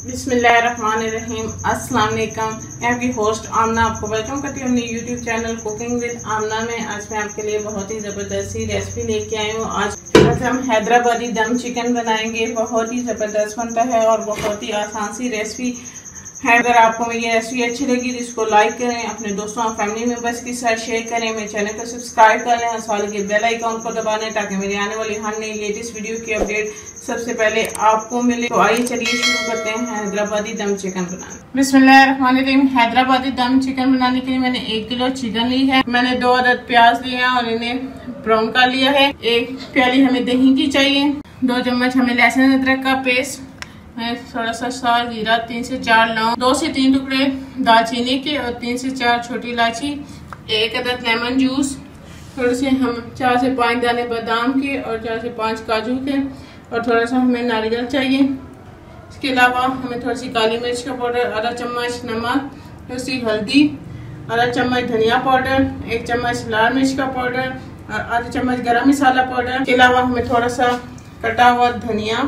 बिस्मिल्लाहिर्रहमानिर्रहीम। अस्सलाम वालेकुम। मैं आपकी होस्ट आमना आपको वेलकम करती हूँ अपनी यूट्यूब चैनल कुकिंग विद आमना में। आज मैं आपके लिए बहुत ही ज़बरदस्त सी रेसिपी लेके आई हूँ। आज हम हैदराबादी दम चिकन बनाएंगे। बहुत ही ज़बरदस्त बनता है और बहुत ही आसान सी रेसिपी है। अगर आपको मेरी रेसिपी अच्छी लगी तो इसको लाइक करें, अपने दोस्तों और फैमिली मेंबर्स के साथ शेयर करें, मेरे चैनल को सब्सक्राइब कर लें और साथ के बेल आइकॉन को दबा लें ताकि मेरी आने वाली हर नई लेटेस्ट वीडियो की अपडेट सबसे पहले आपको मिले। तो आइए चलिए शुरू करते हैं हैदराबादी दम चिकन बनाना। बिस्मिल्लाहिर्रहमानिर्रहीम। हैदराबादी दम चिकन बनाने के लिए मैंने 1 किलो चिकन ली है। मैंने 2 अदद प्याज लिए और इन्हें ब्राउन कर लिया है। 1 प्याली हमें दही की चाहिए। 2 चम्मच हमें लहसुन अदरक का पेस्ट, थोड़ा सा साग जीरा, 3 से 4 लौंग, 2 से 3 टुकड़े दालचीनी के और 3 से 4 छोटी इलायची, 1 अदद लेमन जूस, थोड़े से हम 4 से 5 दाने बादाम के और 4 से 5 काजू के और थोड़ा सा हमें नारियल चाहिए। इसके अलावा हमें थोड़ी सी काली मिर्च का पाउडर, आधा चम्मच नमक, थोड़ी सी हल्दी, आधा चम्मच धनिया पाउडर, 1 चम्मच लाल मिर्च का पाउडर और आधा चम्मच गरम मसाला पाउडर। इसके अलावा हमें थोड़ा सा कटा हुआ धनिया,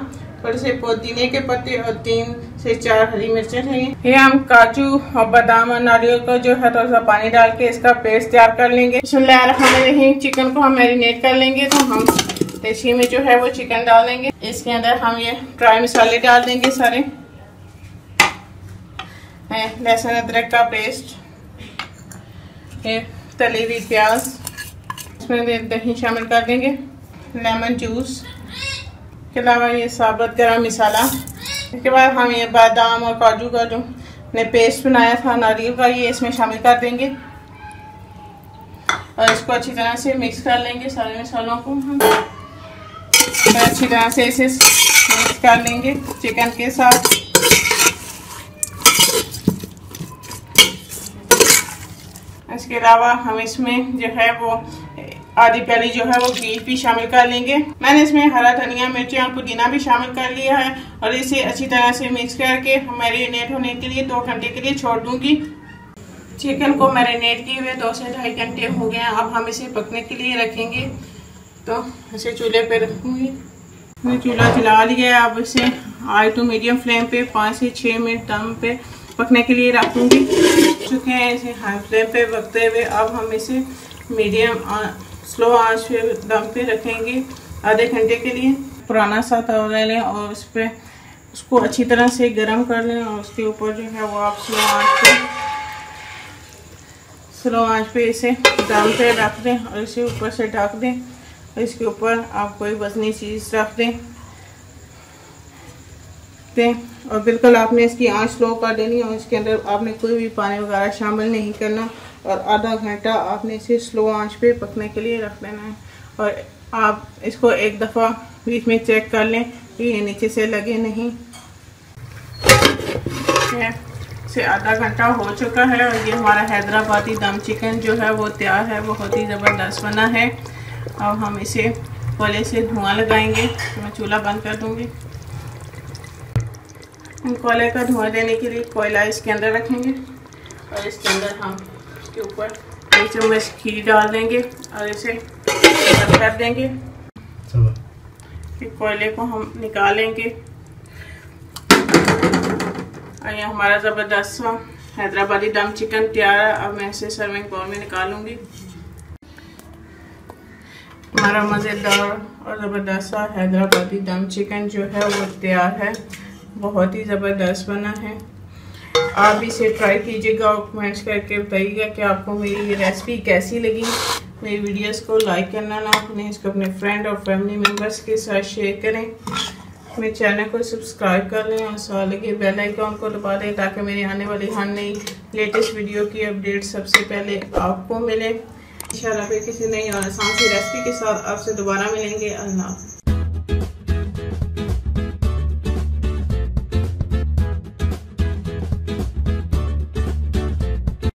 थोड़े से पुदीने के पत्ते और 3 से 4 हरी मिर्चें चाहिए। ये हम काजू और बादाम और नारियल को जो है थोड़ा सा पानी डाल के इसका पेस्ट तैयार कर लेंगे। बिस्मिल्लाहिर्रहमानिर्रहीम। चिकन को हम मैरिनेट कर लेंगे। तो हम देसी में जो है वो चिकन डाल देंगे। इसके अंदर हम ये ड्राई मसाले डाल देंगे सारे, लहसुन अदरक का पेस्ट, ये तली हुई प्याज, इसमें दही शामिल कर देंगे, लेमन जूस, के अलावा ये साबुत गरम मसाला। इसके बाद हम ये बादाम और काजू का जो ने पेस्ट बनाया था नारियल का, ये इसमें शामिल कर देंगे और इसको अच्छी तरह से मिक्स कर लेंगे। सारे मसालों को हम अच्छी तरह से इसे मिक्स कर लेंगे चिकन के साथ। इसके अलावा हम इसमें जो है वो आधी प्याली जो है वो घी भी शामिल कर लेंगे। मैंने इसमें हरा धनिया, मिर्ची और पुदीना भी शामिल कर लिया है और इसे अच्छी तरह से मिक्स करके मैरिनेट होने के लिए 2 घंटे के लिए छोड़ दूंगी। चिकन को मैरिनेट किए हुए 2 से 2.5 घंटे हो गए हैं। अब हम इसे पकने के लिए रखेंगे। तो इसे चूल्हे पे रखूंगी। मैंने चूल्हा जला लिया है। अब इसे हाई टू मीडियम फ्लेम पे 5 से 6 मिनट दम पे पकने के लिए रखूंगी। चुके हैं इसे हाई फ्लेम पे पकते हुए। अब हम इसे मीडियम स्लो आंच पे दम पे रखेंगे आधे घंटे के लिए। पुराना सा तवा ले लें और उस पर उसको अच्छी तरह से गर्म कर लें और उसके ऊपर जो है वो आप स्लो आंच पे इसे दम पे रख दें और इसे ऊपर से ढक दें और इसके ऊपर आप कोई वजनी चीज़ रख दें और बिल्कुल आपने इसकी आंच स्लो कर देनी और इसके अंदर आपने कोई भी पानी वगैरह शामिल नहीं करना और आधा घंटा आपने इसे स्लो आंच पे पकने के लिए रख देना है। और आप इसको एक दफ़ा बीच में चेक कर लें कि ये नीचे से लगे नहीं। इसे आधा घंटा हो चुका है और ये हमारा हैदराबादी दम चिकन जो है वो तैयार है। बहुत ही ज़बरदस्त बना है। अब हम इसे कोयले से धुआं लगाएंगे। तो मैं चूल्हा बंद कर दूँगी। कोयले का धुआं देने के लिए कोयला इसके अंदर रखेंगे और इसके अंदर हम इसके ऊपर 1 चम्मच घी डाल देंगे और इसे बंद कर देंगे। फिर कोयले को हम निकालेंगे और ये हमारा ज़बरदस्त सा हैदराबादी दम चिकन तैयार है। अब मैं इसे सर्विंग बाउल में निकालूंगी। हमारा मज़ेदार और ज़बरदस्त सा हैदराबादी दम चिकन जो है वो तैयार है। बहुत ही ज़बरदस्त बना है। आप इसे ट्राई कीजिएगा और कमेंट्स करके बताइएगा कि आपको मेरी ये रेसिपी कैसी लगी। मेरी वीडियोस को लाइक करना ना भूलें, इसको अपने फ्रेंड और फैमिली मेम्बर्स के साथ शेयर करें, मेरे चैनल को सब्सक्राइब कर लें और साथ लगे बेल आइकॉन को दबा दें ताकि मेरी आने वाली हर नई लेटेस्ट वीडियो की अपडेट सबसे पहले आपको मिले। इंशाल्लाह फिर किसी नई और आसान सी रेसिपी के साथ आपसे दोबारा मिलेंगे। अल्लाह।